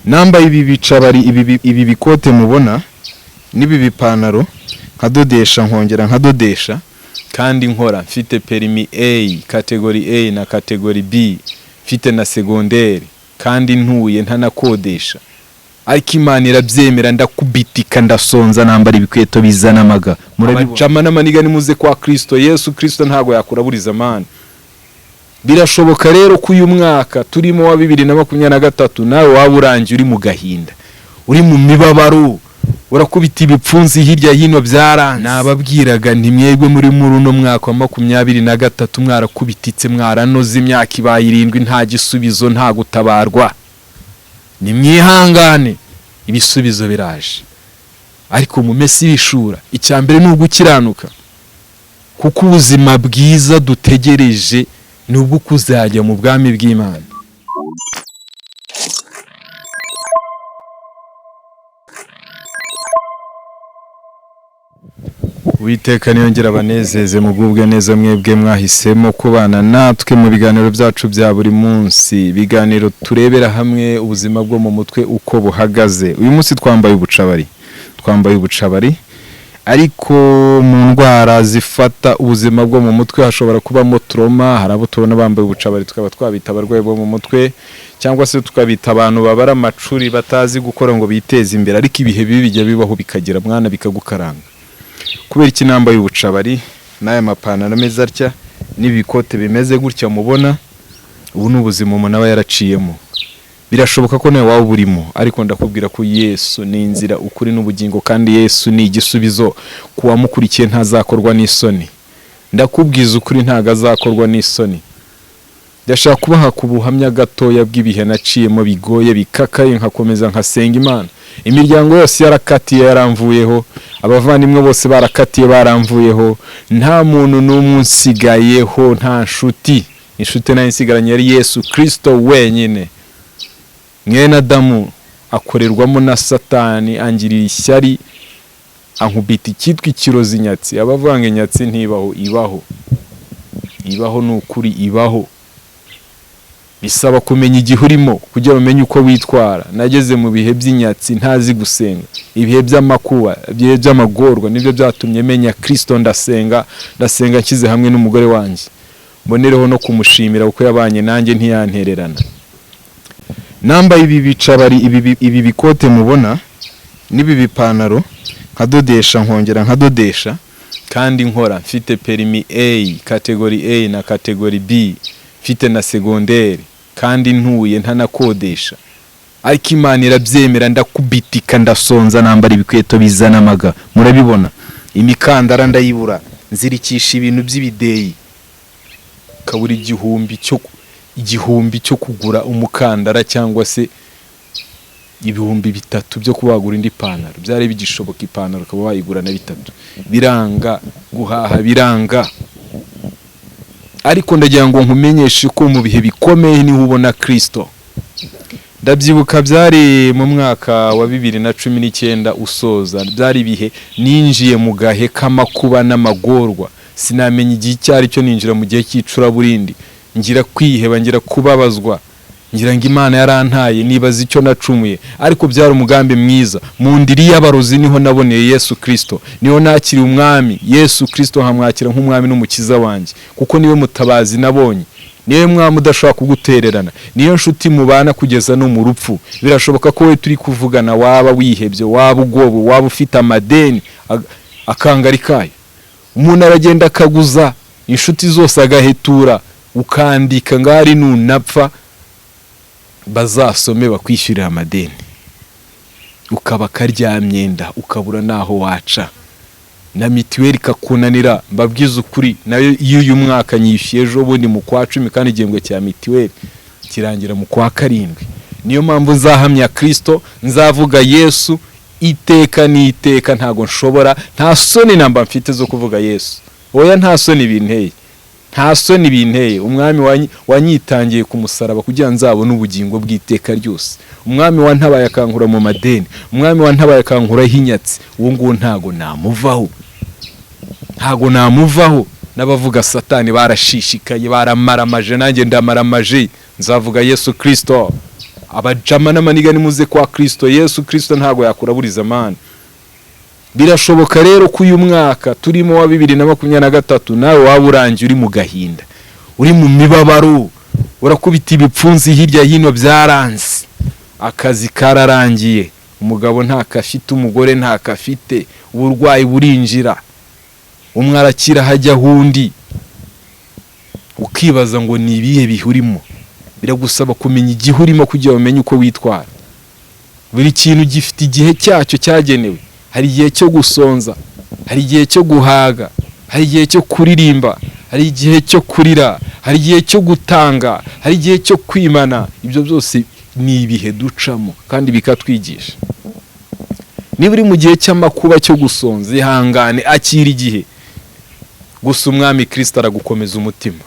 nambaye ibi bicabari ibi bikote mubona n'ibi bipantaro nkadodesha nkongera nkadodesha kandi nkora mfite perimi A category A na category B mfite na secondaire kandi ntuye ntanakodesha ariko Imana irabyemera ndakubitika ndasonza nambara ibikweto bizana amaga murabicama n'amaniga nimuze kwa Kristo Yesu Kristo ntago yakuraburiza amana. Birashoboka rero ko uyu mwaka turimo wa 2023 nawe waba urangiye uri mu gahinda uri mu mibabaro urakubita ibipfunzi hirya hino byaranze. Nababwiraga nti mwebwe muri muruno mwaka wa 2023 mwarakubititse mwaranoze imyaka ibaye 7 nta gisubizo nta gutabarwa. Ni mwihangane ibisubizo biraje ariko mu mesi bishura icyambere ni ugukiranuka kuko ubuzima bwiza dutegereje nubwo kuzajya mu bwami bw'Imana. Uwiteka niyongera abanezeze mugubwe neza mwebwe mwahisemo kubana natwe mu biganiro byacu bya buri munsi, biganiro turebera hamwe ubuzima bwo mu mutwe uko buhagaze. Uyu munsi twambaye ubucabari ariko mu ndwara zifata ubuzima bwo mu mutwe hashobora kubamo trauma. Harabo tubona bambaye ubucabari tukaba twabita abarwayi bo mu mutwe cyangwa se tukabita abantu babara amacuri batazi gukora ngo biteze imbere, ariko ibihe bibi bijya bibaho bikagira mwana bikagukaranga. Kubera iki nambaye ubucabari n'aya mapantaro meza atya n'ibikote bimeze gutya mubona, ubu n'ubuzima umuntu aba yaraciyemo. Birashoboka ko nawe waba burimo, ariko ndakubwira ko Yesu ni inzira ukuri n'ubugingo kandi Yesu ni igisubizo kuwa mukurikiye ntazakorwa n'isoni. Ndakubwiza ukuri ntago azakorwa n'isoni. Ndashaka kubaha ku buhamya gatoya bw'ibihe naciyemo bigoye bikakaye nkakomeza nkasenga Imana. Imiryango yose yarakatiye yaramvuyeho, abavandimwe bose barakatiye baramvuyeho, nta muntu n'umwe unsigayeho, nta nshuti. Inshuti nayo insigaranye yari Yesu Kristo wenyine. Mwene Adamu akorerwamo na Satani angirira ishyari ankubita icyitwa ikirozi nyatsi. Abavanga nyatsi ntibaho, ibaho n'ukuri ibaho. Bisaba kumenya igihe urimo kugira umenye uko witwara. Nageze mu bihe by'inyatsi ntazi gusenga, ibihe by'amakuba, ibihe by'amagorwa nibyo byatumye menya Kristo. Ndasenga nshyize hamwe n'umugore wanjye, mbonereho no kumushimira uko yabanye nanjye ntiyantererana. Nambaye ibi bicabari ibi bikote mubona n'ibi bipantaro nkadodesha nkongera nkadodesha kandi nkora mfite perimi A category A na category B mfite na secondaire kandi ntuye ntanakodesha ariko Imana irabyemera ndakubitika ndasonza nambara ibikweto bizana amaga. Murabibona imikandara ndayibura nzirikisha ibintu by'ibideyi kabura igihumbi cyo kugura umukandara cyangwa se ibihumbi 3 byo kubagura indi pantaro. Byari bigishoboka ipantaro ukaba wayigura na 3 biranga guhaha biranga. Ariko ndagira ngo nkumenyeshe ko mu bihe bikomeye niho ubona Kristo. Ndabyibuka byari mu mwaka wa 2019 usoza, byari bihe ninjiye mu gahe k'amakuba n'amagorwa, sinamenye igihe cyari cyo ninjira mu gihe cy'icura burindi, ngira kwiheba ngira kubabazwa, ngira ngo Imana yarantaye nibaza icyo nacumuye. Ariko byari umugambi mwiza. Mu ndiri y'abarozi niho naboneye Yesu Kristo, niho nakiri umwami Yesu Kristo, hamwakira nk'umwami n'umukiza wanjye kuko niwe mutabazi nabonye, niwe mwami udashobora kugutererana, niyo nshuti mubana kugeza no mu rupfu. Birashoboka ko we turi kuvugana waba wihebye, waba ugobo, waba ufite amadeni akangarikaye, umuntu aragenda akaguza inshuti zose agahetura, ukandika ngari nunapfa bazasome bakwishyurira amadeni, ukaba karyamyenda ukabura naho waca, na mitiweli kakunanira. Mbabwiza ukuri nayo iyo uyu mwaka nyishyuye ejo bundi mu kwa 10 kandi igihembwe cya mitiweli kirangira mu kwa 7. Niyo mpamvu nzahamya Kristo, nzavuga Yesu iteka n'iteka. Ntago nshobora, nta soni namba mfite zo kuvuga Yesu. Oya nta soni binteye, nta soni binteye. Umwami wanyitangiye ku musaraba kugira nzabone ubugingo bw'iteka ryose. Umwami wantabaye akankura mu madeni, umwami wantabaye akankura hinyatsi. Uwo nguwo ntago namuvaho. N'abavuga Satani barashishikaye baramaramaje, nanjye ndamaramaje. Nzavuga Yesu Kristo abajama n'amaniga nimuze kwa Kristo. Yesu Kristo ntago yakuraburiza amani. Birashoboka rero ko uyu mwaka turimo wa 2023 nawe waba urangiye uri mu gahinda, uri mu mibabaro, urakubita ibipfunsi hirya hino byaranze, akazi kararangiye, umugabo ntakafite, umugore ntakafite, uburwayi burinjira, umwe arakira hajya hundi, ukibaza ngo ni ibihe bihurimo. Biragusaba kumenya igihe urimo kugira umenye uko witwara. Buri kintu gifite igihe cyacyo cyagenewe. Hari igihe cyo gusonza, hari igihe cyo guhaga, hari igihe cyo kuririmba, hari igihe cyo kurira, hari igihe cyo gutanga, hari igihe cyo kwimana. Ibyo byose ni ibihe ducamo kandi bikatwigisha. Niba uri mu gihe cy'amakuba cyo gusonza, ihangane, acyira igihe. Gusa umwami Kristo aragukomeza umutima.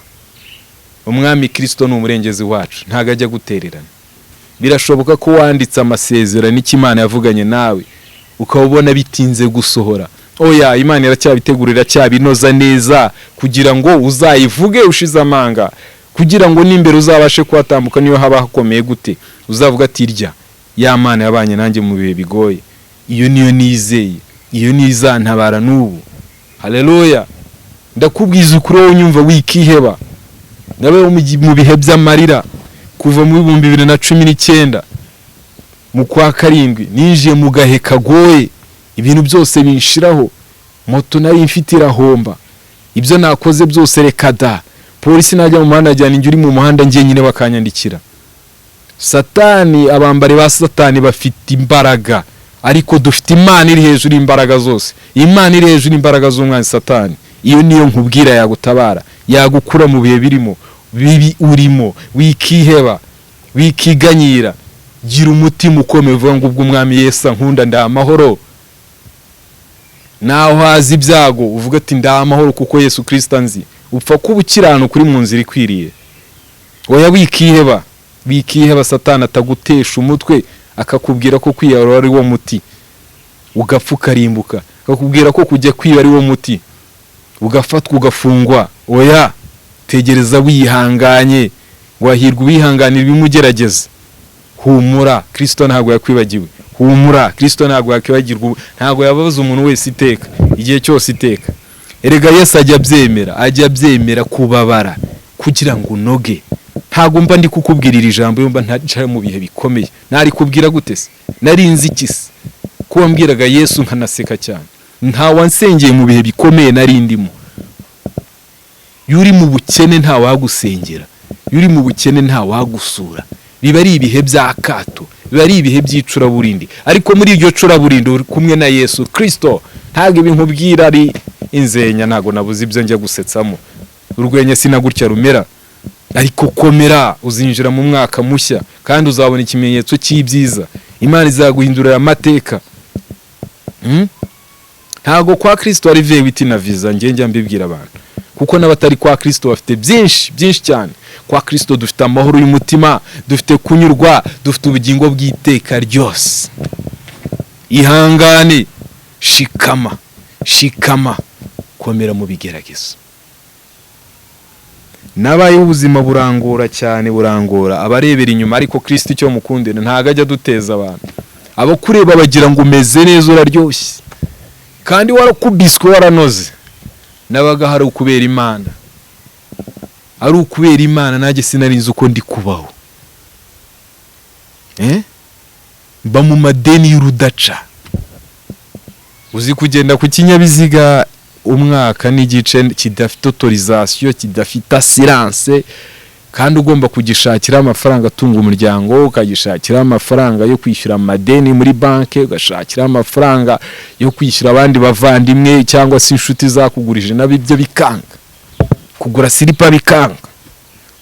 Umwami Kristo ni umurengezi wacu, ntago ajya gutererana. Birashoboka ko wanditse amasezerano n'Imana yavuganye nawe ukabona bitinze gusohora. Oya, Imana iracyabitegurira cyabinoza neza kugira ngo uzayivuge ushize amanga, kugira ngo n'imbere uzabashe kwatambuka niyo haba hakomeye gute, uzavuga ati irya ya Mana yabanye nanjye mu bihe bigoye, iyo niyo nizeye, iyo nizantabara n'ubu. Haleluya. Ndakubwiza ukuri wowe unyumva wikiheba. Nawe mu bihe by'amarira kuva mu 2019 mu kwa karindwi ninjiye mu gahe kagoye, ibintu byose binshiraho, moto nari mfitira homba, ibyo nakoze byose reka da, polisi najya mu muhanda ajyana injuri mu muhanda ngiye nyine bakanyandikira. Satani, abambare ba Satani bafite imbaraga, ariko dufite Imana iri hejuru imbaraga zose. Imana iri hejuru imbaraga z'umwanzi Satani. Iyo niyo nkubwira yagutabara, yagukura mu bihe birimo bibi urimo, wikiheba, wikiganyira. Gira umutima ukomeye uvuga ngo bw'umwami Yesu nkunda ndamahoro. Naho hazi ibyago uvuga ati ndamahoro kuko Yesu Kristo nzi. Upfa kuba ukirana kuri mu nzira ikwiriye. Oya, wikiheba Satani atagutesha umutwe akakubwira ko kwiyarura ari wo muti, ugapfa ukarimbuka, akakubwira ko kujya kwiba ari wo muti, ugafatwa ugafungwa. Oya, tegereza wihanganye, wahirwa wihanganira bimugerageza. Humura, Kristo ntago yakwibagiwe. Humura, Kristo ntago yakwibagirwa, ntago yababaza umuntu wese iteka, igihe cyose iteka. Erega Yesu ajya byemera kubabara kugira ngo unoge. Ntago mba ndi kukubwirira ijambo yumva ntaje mu bihe bikomeye. Nari kubwira gute se? Narinzi ikisi ko wambwiraga Yesu nkanaseka cyane. Nta wansengeye mu bihe bikomeye nari ndimo. Yuri mu bukene nta wagusengera, yuri mu bukene nta wagusura. Biba ari ibihe by'akato, biba ari ibihe by'icuraburindi, ariko muri iryo curaburindi uri kumwe na Yesu Kristo. Ntago ibinkubwira ari inzenya, ntago nabuze ibyo njya gusetsamo. Urwenya sinagutya rumera, ariko komera, uzinjira mu mwaka mushya kandi uzabona ikimenyetso cy'ibyiza. Imana izaguhindurira amateka. Ntago kwa Kristo ari vewiti na visa njya mbibwira abantu, kuko n'abatari kwa Kristo bafite byinshi cyane. Kwa Kristo dufite amahoro y'umutima, dufite kunyurwa, dufite ubugingo bw'iteka ryose. Ihangane, shikama, komera mu bigeragezo. Nabaye ubuzima burangora cyane, burangora abarebera inyuma, ariko Kristo icyo mukundene ntago ajya duteza abantu. Abo kureba bagira ngo umeze neza uraryoshye, kandi warakubiswe waranoze. Nabaga hari ukubera Imana, ari ukubera Imana, najye sinarinze uko ndi kubaho. Mba mu madeni y'urudaca. Uzi kugenda ku kinyabiziga umwaka n'igice kidafite autorisation, kidafite assurance, kandi ugomba kugishakira amafaranga atunga umuryango, ukagishakira amafaranga yo kwishyura amadeni muri banke, ugashakira amafaranga yo kwishyura abandi bavandimwe cyangwa se inshuti zakugurije, nabibyo bikanga. Kugura silipa bikanga,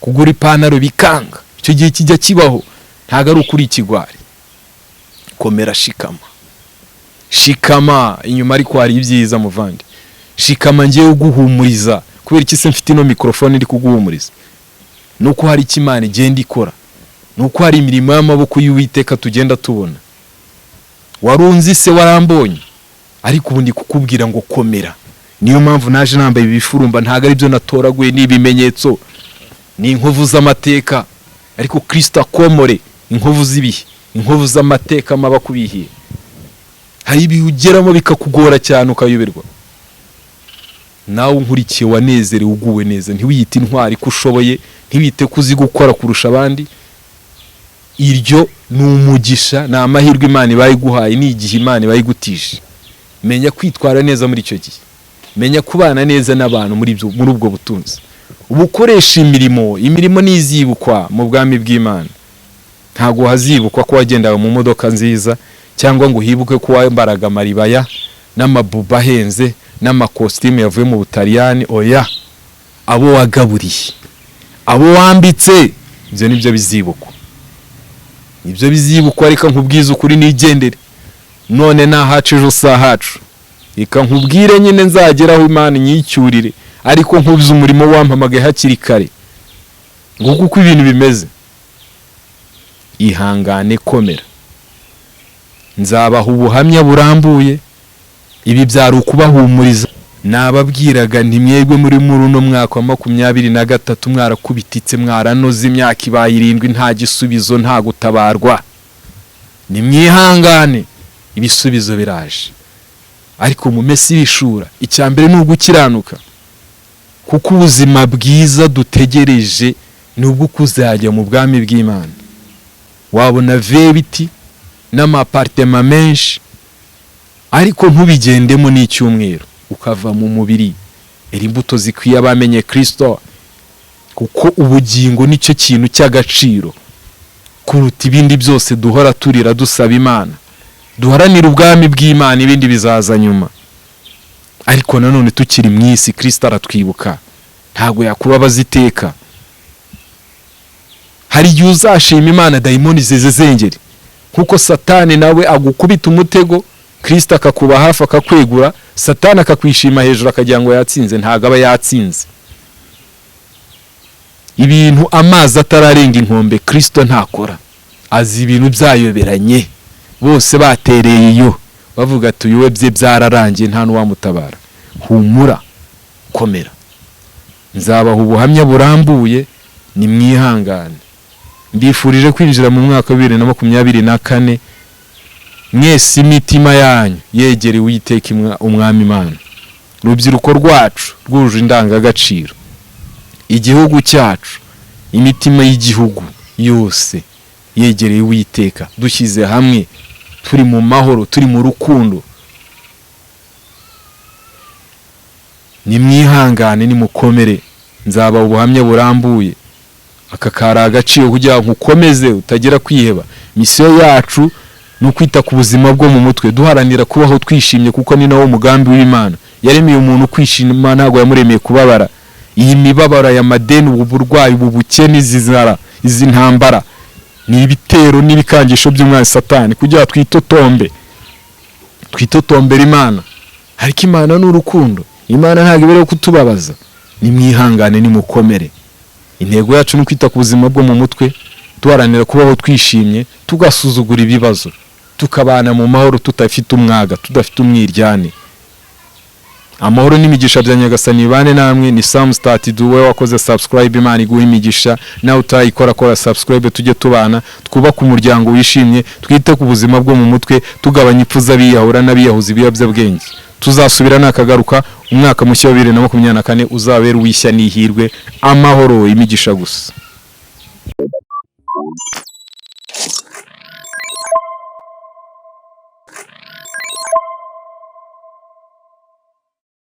kugura ipantaro bikanga. Icyo gihe kijya kibaho, ntago ari ukuri ikigwari. Komera, shikama, inyuma ariko hari ibyiza muvandi. Shikama ngiye uguhumuriza, kubera iki se mfite ino microphone iri kuguhumuriza. Nuko hari Imana igenda ikora, nuko hari imirimo y'amaboko y'Uwiteka tugenda tubona. Warunzi se warambonye, ariko ubundi kukubwira ngo komera. Niyo mpamvu naje nambaye ibifurumba, ntago ari byo natoraguye n'ibimenyetso, ni inkovu z'amateka, ariko Kristo akomore. inkovu z'ibihe, inkovu z'amateka maba kubihiye. Hari ibihe ugeramo bikakugora cyane ukayoberwa. Nawe unkurikiye wanezerewe uguwe neza, ntiwiyite intwari ko ushoboye, ntiwite kuzi gukora kurusha abandi. Iryo ni umugisha, ni amahirwe Imana ibayiguhaye, ni igihe Imana ibayigutije. Menya kwitwara neza muri icyo gihe, menya kubana neza n'abantu muri ubwo butunzi. Ubukoresha imirimo nizibukwa mu bwami bw'Imana. Ntago hazibukwa ko wagendaga mu modoka nziza, cyangwa ngo hibuke ko wambaraga amaribaya n'amabuba ahenze n'amakositimu yavuye mu Butaliyani. Oya, abo wagaburiye, abo wambitse, ibyo nibyo bizibukwa. Ibyo bizibukwa. Reka nkubwize ukuri nigendere, none nahacu ejo sahacu. Reka nkubwire nyine nzageraho Imana nyicyurire, ariko nkubiza umurimo wampamagaye hakiri kare. Nguko uko ibintu bimeze. Ihangane, komera. Nzabaha ubuhamya burambuye. Ibi byari ukubahumuriza. Nababwiraga nti mwebwe muri uno mwaka wa 2023 mwarakubititse, mwaranoze, imyaka ibaye 7 nta gisubizo, nta gutabarwa. Nimwihangane, ibisubizo biraje. Ariko mumese ibishura. Icyambere ni ugukiranuka, kuko ubuzima bwiza dutegereje ni ubwo kuzajya mu bwami bw'Imana. Wabona vebiti n'amapartema menshi, ariko ntubigendemo n'icyumweru ukava mu mubiri. Imbuto zikwiye abamenye Kristo, kuko ubugingo nicyo kintu cy'agaciro kuruta ibindi byose duhora turira dusaba Imana. Duharanira ubwami bw'Imana, ibindi bizaza nyuma. Ariko nanone tukiri mu isi, Kristo aratwibuka, ntago yakubabaza iteka. Hari igihe uzashima Imana dayimoni zezengeri, kuko Satani nawe agukubita umutego, Kristo akakuba hafi akakwegura, Satani akakwishima hejuru akagira ngo yatsinze. Ntago aba yatsinze. Ibintu amazi atararenga inkombe Kristo ntakora. Azi ibintu byayoberanye, bose batereye iyo bavuga ati uyu bye byararangiye, nta n'uwamutabara. Humura, komera. Nzabaha ubuhamya burambuye, nimwihangane. Mbifurije kwinjira mu mwaka wa 2024 mwese imitima yanyu yegereye Uwiteka umwami Imana. Urubyiruko rwacu rwuje indangagaciro, igihugu cyacu, imitima y'igihugu yose yegereye Uwiteka. Dushyize hamwe, turi mu mahoro, turi mu rukundo. Nimwihangane, nimukomere. Nzabaha ubuhamya burambuye. Aka kari agaciro kugira ngo ukomeze utagera kwiheba. Misiyo yacu ni ukwita ku buzima bwo mu mutwe, duharanira kubaho twishimye, kuko ni nawo umugambi w'Imana. Yaremeye umuntu kwishima, ntago yamuremeye kubabara. Iyi mibabara ya madeni, uburwayi, ubukene, izi ntambara, ni ibitero n'ibikangisho by'umwanzi Satani, kugira twitotombera Imana. Ariko Imana ni urukundo. Imana ntago ibere kutubabaza. Nimwihangane, nimukomere. Intego yacu ni kwita ku buzima bwo mu mutwe, duharanira kubaho twishimye, tugasuzugura ibibazo, tukabana mu mahoro, tutafite umwaga, tudafite umwiryane. Amahoro n'imigisha bya Nyagasani bane namwe. Ni Sam Started. Wowe wakoze subscribe, Imana iguha imigisha. Nawe utayikora kora subscribe, tujye tubana, twubaka umuryango wishimye, twite ku buzima bwo mu mutwe, tugabanya ipfu z'abiyahura n'abiyahuzi ibiyobyabwenge. Tuzasubira nakagaruka. Umwaka mushya wa 2024 uzabera wishya n'ihirwe, amahoro, imigisha gusa.